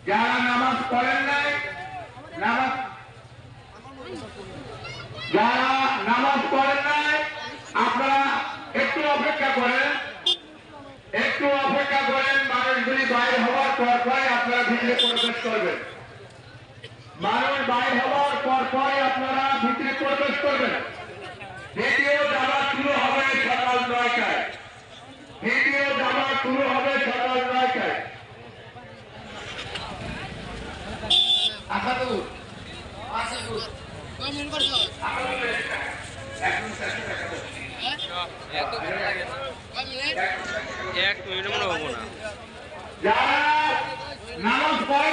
যারা নামাজ পড়েন নাই, নামাজ যারা নামাজ পড়েন নাই আপনারা একটু অপেক্ষা করেন, একটু অপেক্ষা করেন। মানুষগুলি বাইরে হওয়ার পরে আপনারা ভিতরে প্রবেশ করবেন। মানুষ বাইর হওয়ার পরে আপনারা ভিতরে প্রবেশ করবেন। দ্বিতীয় জামাত শুরু হবে সকাল 9টায়। দ্বিতীয় জামাত শুরু হবে সকাল 9টায়। এক মিনিট মনে হবো না। যারা নামাজ পড়ে